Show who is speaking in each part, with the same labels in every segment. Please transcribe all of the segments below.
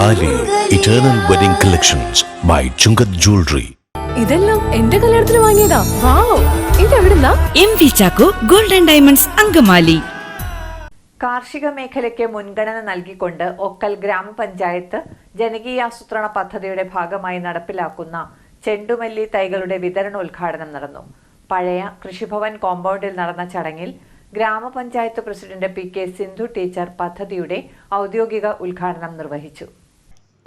Speaker 1: താലി eternal wedding collections by Chungath jewellery.
Speaker 2: ഇതെല്ലാം എന്റെ കല്യാണത്തിന് വാങ്ങിയതാ. വാവ്, ഇതെവിടുന്നാ?
Speaker 3: MV Chacko golden diamonds Angamaly.
Speaker 4: കാർഷിക മേഖലയ്ക്ക് മുൻഗണന നൽകിക്കൊണ്ട് ഒക്കൽ ഗ്രാമപഞ്ചായത്ത് ജനകീയാസൂത്രണ പദ്ധതിയുടെ ഭാഗമായി നടപ്പിലാക്കുന്ന ചെണ്ടുമല്ലി തൈകളുടെ വിതരണോദ്ഘാടനം നടന്നു. പഴയ കൃഷിഭവൻ കോമ്പൗണ്ടിൽ നടന്ന ചടങ്ങിൽ ഗ്രാമപഞ്ചായത്ത് പ്രസിഡന്റ് PK സിന്ധു ടീച്ചർ പദ്ധതിയുടെ ഔദ്യോഗിക ഉദ്ഘാടനം നിർവഹിച്ചു.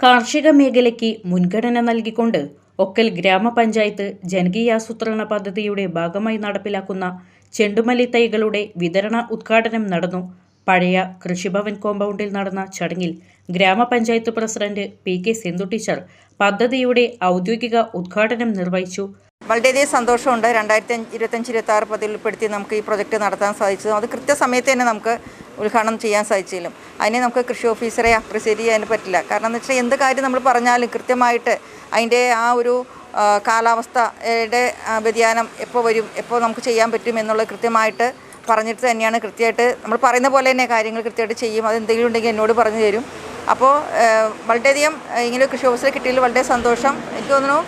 Speaker 3: കാർഷിക മേഖലയ്ക്ക് മുൻഗണന നൽകിക്കൊണ്ട് ഒക്കൽ ഗ്രാമപഞ്ചായത്ത് ജനകീയാസൂത്രണ പദ്ധതിയുടെ ഭാഗമായി നടപ്പിലാക്കുന്ന ചെണ്ടുമല്ലി തൈകളുടെ വിതരണ ഉദ്ഘാടനം നടന്നു. പഴയ കൃഷിഭവൻ കോമ്പൗണ്ടിൽ നടന്ന ചടങ്ങിൽ ഗ്രാമപഞ്ചായത്ത് പ്രസിഡന്റ് PK സിന്ധു ടീച്ചർ പദ്ധതിയുടെ ഔദ്യോഗിക ഉദ്ഘാടനം നിർവഹിച്ചു.
Speaker 5: വളരെയധികം സന്തോഷമുണ്ട്. 2025-26 പദ്ധതിയിൽ ഉൾപ്പെടുത്തി നമുക്ക് ഈ പ്രൊജക്റ്റ് നടത്താൻ സാധിച്ചത്. അത് കൃത്യസമയത്ത് തന്നെ നമുക്ക് ഉദ്ഘാടനം ചെയ്യാൻ സാധിച്ചില്ല. അതിനെ നമുക്ക് കൃഷി ഓഫീസറെ അപ്രിസിയേറ്റ് ചെയ്യാൻ പറ്റില്ല. കാരണം എന്ന് വെച്ചാൽ എന്ത് കാര്യം നമ്മൾ പറഞ്ഞാലും കൃത്യമായിട്ട് അതിൻ്റെ ആ ഒരു കാലാവസ്ഥയുടെ വ്യതിയാനം എപ്പോൾ വരും, എപ്പോൾ നമുക്ക് ചെയ്യാൻ പറ്റും എന്നുള്ളത് കൃത്യമായിട്ട് പറഞ്ഞിട്ട് തന്നെയാണ് കൃത്യമായിട്ട് നമ്മൾ പറയുന്ന പോലെ തന്നെ കാര്യങ്ങൾ കൃത്യമായിട്ട് ചെയ്യും. അതെന്തെങ്കിലും ഉണ്ടെങ്കിൽ എന്നോട് പറഞ്ഞു തരും. അപ്പോൾ വളരെയധികം ഇങ്ങനെ കൃഷി ഓഫീസറെ കിട്ടിയതിൽ വളരെ സന്തോഷം. എനിക്ക് തോന്നുന്നു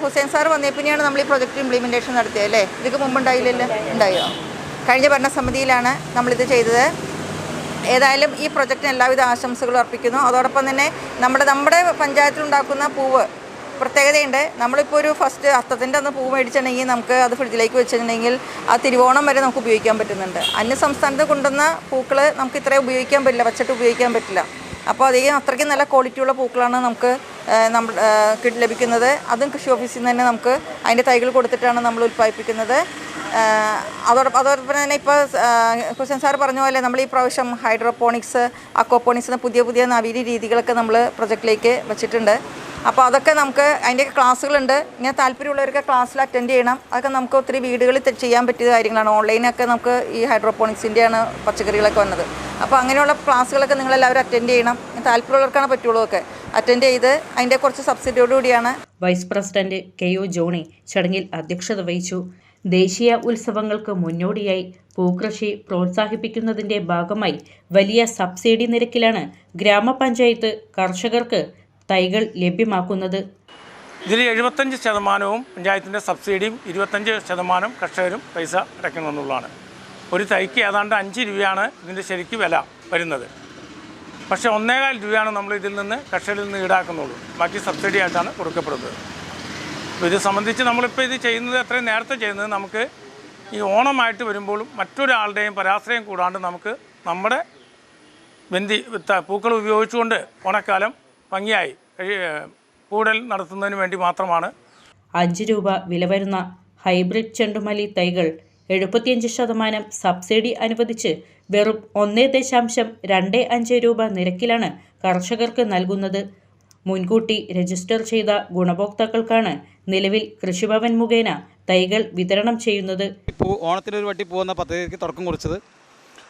Speaker 5: ഹുസൈൻ സാറ് വന്നേ പിന്നെയാണ് നമ്മൾ ഈ പ്രൊജക്റ്റ് ഇംപ്ലിമെൻറ്റേഷൻ നടത്തിയത് അല്ലേ? ഇതിക്ക് മുമ്പ് ഉണ്ടായില്ലല്ലോ? ഉണ്ടായോ? കഴിഞ്ഞ ഭരണസമിതിയിലാണ് നമ്മളിത് ചെയ്തത്. ഏതായാലും ഈ പ്രൊജക്റ്റിന് എല്ലാവിധ ആശംസകളും അർപ്പിക്കുന്നു. അതോടൊപ്പം തന്നെ നമ്മുടെ പഞ്ചായത്തിലുണ്ടാക്കുന്ന പൂവ് പ്രത്യേകതയുണ്ട്. നമ്മളിപ്പോൾ ഒരു ഫസ്റ്റ് അത്തത്തിൻ്റെ അന്ന് പൂവ് മേടിച്ചിട്ടുണ്ടെങ്കിൽ നമുക്ക് അത് ഫ്രിഡ്ജിലേക്ക് വെച്ചിട്ടുണ്ടെങ്കിൽ ആ തിരുവോണം വരെ നമുക്ക് ഉപയോഗിക്കാൻ പറ്റുന്നുണ്ട്. അന്യ സംസ്ഥാനത്ത് കൊണ്ടുവന്ന പൂക്കൾ നമുക്ക് ഇത്രയും ഉപയോഗിക്കാൻ പറ്റില്ല, വച്ചിട്ട് ഉപയോഗിക്കാൻ പറ്റില്ല. അപ്പോൾ അത്രയ്ക്കും നല്ല ക്വാളിറ്റിയുള്ള പൂക്കളാണ് നമുക്ക് ലഭിക്കുന്നത്. അതും കൃഷി ഓഫീസിൽ നിന്ന് തന്നെ നമുക്ക് അതിൻ്റെ തൈകൾ കൊടുത്തിട്ടാണ് നമ്മൾ ഉൽപ്പാദിപ്പിക്കുന്നത്. അതോടൊപ്പം തന്നെ ഇപ്പോൾ ഹുസൈൻ സാർ പറഞ്ഞ പോലെ നമ്മൾ ഈ പ്രാവശ്യം ഹൈഡ്രോപോണിക്സ്, അക്വാപോണിക്സ് പുതിയ നവീന രീതികളൊക്കെ നമ്മൾ പ്രൊജക്റ്റിലേക്ക് വെച്ചിട്ടുണ്ട്. അപ്പോൾ അതൊക്കെ നമുക്ക് അതിൻ്റെ ക്ലാസ്സുകളുണ്ട്. ഇങ്ങനെ താല്പര്യമുള്ളവർക്ക് ക്ലാസ്സിൽ അറ്റൻഡ് ചെയ്യണം. അതൊക്കെ നമുക്ക് ഒത്തിരി വീടുകളിൽ ചെയ്യാൻ പറ്റിയ കാര്യങ്ങളാണ്. ഓൺലൈനൊക്കെ നമുക്ക് ഈ ഹൈഡ്രോപോണിക്സിൻ്റെയാണ് പച്ചക്കറികളൊക്കെ വന്നത്. അപ്പോൾ അങ്ങനെയുള്ള ക്ലാസ്സുകളൊക്കെ നിങ്ങളെല്ലാവരും അറ്റൻഡ് ചെയ്യണം. താല്പര്യമുള്ളവർക്കാണ് പറ്റുള്ളൂ ഒക്കെ അറ്റൻഡ് ചെയ്ത് അതിൻ്റെ കുറച്ച് സബ്സിഡിയോടുകൂടിയാണ്.
Speaker 3: വൈസ് പ്രസിഡന്റ് KO ജോണി ചടങ്ങിൽ അധ്യക്ഷത വഹിച്ചു. ദേശീയ ഉത്സവങ്ങൾക്ക് മുന്നോടിയായി പൂക്കൃഷി പ്രോത്സാഹിപ്പിക്കുന്നതിൻ്റെ ഭാഗമായി വലിയ സബ്സിഡി നിരക്കിലാണ് ഗ്രാമപഞ്ചായത്ത് കർഷകർക്ക് തൈകൾ ലഭ്യമാക്കുന്നത്.
Speaker 6: ഇതിൽ 75% പഞ്ചായത്തിൻ്റെ സബ്സിഡിയും 25% കർഷകരും പൈസ അടയ്ക്കണമെന്നുള്ളതാണ്. ഒരു തൈക്ക് ഏതാണ്ട് 5 രൂപയാണ് ഇതിൻ്റെ ശരിക്ക് വില വരുന്നത്. പക്ഷേ 1.25 രൂപയാണ് നമ്മൾ ഇതിൽ നിന്ന് കർഷകരിൽ നിന്ന് ഈടാക്കുന്നുള്ളൂ. ബാക്കി സബ്സിഡി ആയിട്ടാണ് കൊടുക്കപ്പെടുന്നത്. അപ്പോൾ ഇത് സംബന്ധിച്ച് നമ്മളിപ്പോൾ ഇത് ചെയ്യുന്നത് എത്രയും നേരത്തെ ചെയ്യുന്നത് നമുക്ക് ഈ ഓണമായിട്ട് വരുമ്പോഴും മറ്റൊരാളുടെയും പരാശ്രയം കൂടാണ്ട് നമുക്ക് നമ്മുടെ പൂക്കൾ ഉപയോഗിച്ചുകൊണ്ട് ഓണക്കാലം ഭംഗിയായി കൂടൽ നടത്തുന്നതിന് വേണ്ടി മാത്രമാണ്.
Speaker 3: 5 രൂപ വില വരുന്ന ഹൈബ്രിഡ് ചെണ്ടുമല്ലി തൈകൾ 75% സബ്സിഡി അനുവദിച്ച് വെറും 1.25 രൂപ നിരക്കിലാണ് കർഷകർക്ക് നൽകുന്നത്. മുൻകൂട്ടി രജിസ്റ്റർ ചെയ്ത ഗുണഭോക്താക്കൾക്കാണ് നിലവിൽ കൃഷിഭവൻ മുഖേന തൈകൾ വിതരണം ചെയ്യുന്നത്.
Speaker 7: ഓണത്തിനൊരു വട്ടി പോകുന്ന പദ്ധതിക്ക് തുടക്കം കുറിച്ചത്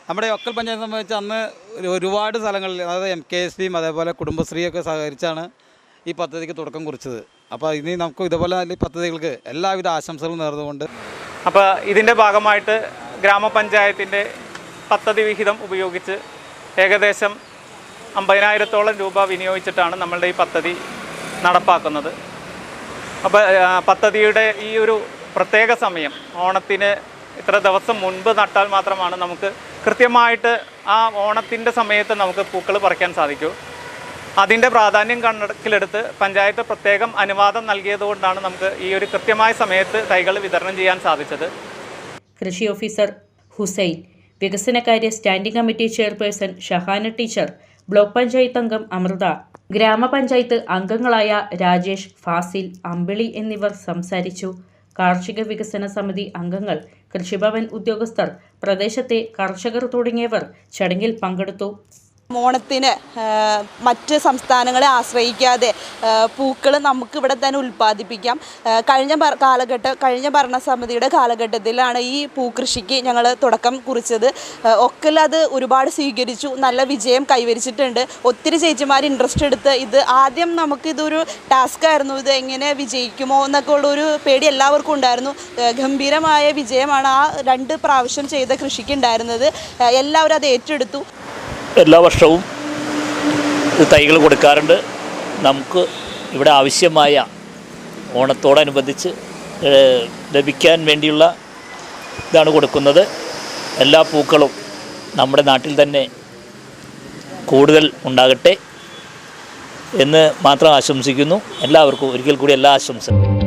Speaker 7: നമ്മുടെ ഒക്കൽ പഞ്ചായത്ത് സംബന്ധിച്ച് അന്ന് ഒരുപാട് സ്ഥലങ്ങളിൽ, അതായത് MKSPയും അതേപോലെ കുടുംബശ്രീയൊക്കെ സഹകരിച്ചാണ് ഈ പദ്ധതിക്ക് തുടക്കം കുറിച്ചത്. അപ്പോൾ ഇനി നമുക്ക് ഇതുപോലെ ഈ പദ്ധതികൾക്ക് എല്ലാവിധ ആശംസകളും നേർന്നുകൊണ്ട്
Speaker 8: അപ്പോൾ ഇതിൻ്റെ ഭാഗമായിട്ട് ഗ്രാമപഞ്ചായത്തിൻ്റെ പദ്ധതി വിഹിതം ഉപയോഗിച്ച് ഏകദേശം 50,000-ഓളം രൂപ വിനിയോഗിച്ചിട്ടാണ് നമ്മളുടെ ഈ പദ്ധതി നടപ്പാക്കുന്നത്. അപ്പോൾ പദ്ധതിയുടെ ഈ ഒരു പ്രത്യേക സമയം ഓണത്തിന് ഇത്ര ദിവസം മുൻപ് നട്ടാൽ മാത്രമാണ് നമുക്ക് കൃത്യമായിട്ട് ആ ഓണത്തിൻ്റെ സമയത്ത് നമുക്ക് പൂക്കൾ പറിക്കാൻ സാധിക്കൂ. അതിൻ്റെ പ്രാധാന്യം കണക്കിലെടുത്ത് പഞ്ചായത്ത് പ്രത്യേകം അനുവാദം നൽകിയതുകൊണ്ടാണ് നമുക്ക് ഈ ഒരു കൃത്യമായ സമയത്ത് തൈകൾ വിതരണം ചെയ്യാൻ സാധിച്ചത്.
Speaker 3: കൃഷി ഓഫീസർ ഹുസൈൻ, വികസനകാര്യ standing committee chairperson Shahana teacher, block panchayat അംഗം അമൃത, ഗ്രാമപഞ്ചായത്ത് അംഗങ്ങളായ രാജേഷ്, ഫാസിൽ, അമ്പിളി എന്നിവർ സംസാരിച്ചു. കാർഷിക വികസന സമിതി അംഗങ്ങൾ, കൃഷിഭവൻ ഉദ്യോഗസ്ഥർ, പ്രദേശത്തെ കർഷകർ തുടങ്ങിയവർ ചടങ്ങിൽ പങ്കെടുത്തു.
Speaker 9: ഓണത്തിന് മറ്റ് സംസ്ഥാനങ്ങളെ ആശ്രയിക്കാതെ പൂക്കൾ നമുക്കിവിടെ തന്നെ ഉൽപ്പാദിപ്പിക്കാം. കഴിഞ്ഞ ഭരണസമിതിയുടെ കാലഘട്ടത്തിലാണ് ഈ പൂക്കൃഷിക്ക് ഞങ്ങൾ തുടക്കം കുറിച്ചത്. ഒക്കൽ അത് ഒരുപാട് സ്വീകരിച്ചു, നല്ല വിജയം കൈവരിച്ചിട്ടുണ്ട്. ഒത്തിരി ചേച്ചിമാർ ഇൻട്രസ്റ്റ് എടുത്ത് ഇത് ആദ്യം നമുക്കിതൊരു ടാസ്ക് ആയിരുന്നു, ഇത് എങ്ങനെ വിജയിക്കുമോ എന്നൊക്കെ ഉള്ളൊരു പേടി എല്ലാവർക്കും ഉണ്ടായിരുന്നു. ഗംഭീരമായ വിജയമാണ് ആ 2 പ്രാവശ്യം ചെയ്ത കൃഷിക്ക് ഉണ്ടായിരുന്നത്. എല്ലാവരും അത് ഏറ്റെടുത്തു.
Speaker 10: എല്ലാ വർഷവും തൈകൾ കൊടുക്കാറുണ്ട്. നമുക്ക് ഇവിടെ ആവശ്യമായ ഓണത്തോടനുബന്ധിച്ച് ലഭിക്കാൻ വേണ്ടിയുള്ള ഇതാണ് കൊടുക്കുന്നത്. എല്ലാ പൂക്കളും നമ്മുടെ നാട്ടിൽ തന്നെ കൂടുതൽ ഉണ്ടാകട്ടെ എന്ന് മാത്രം ആശംസിക്കുന്നു. എല്ലാവർക്കും ഒരിക്കൽ കൂടി എല്ലാ ആശംസകളും.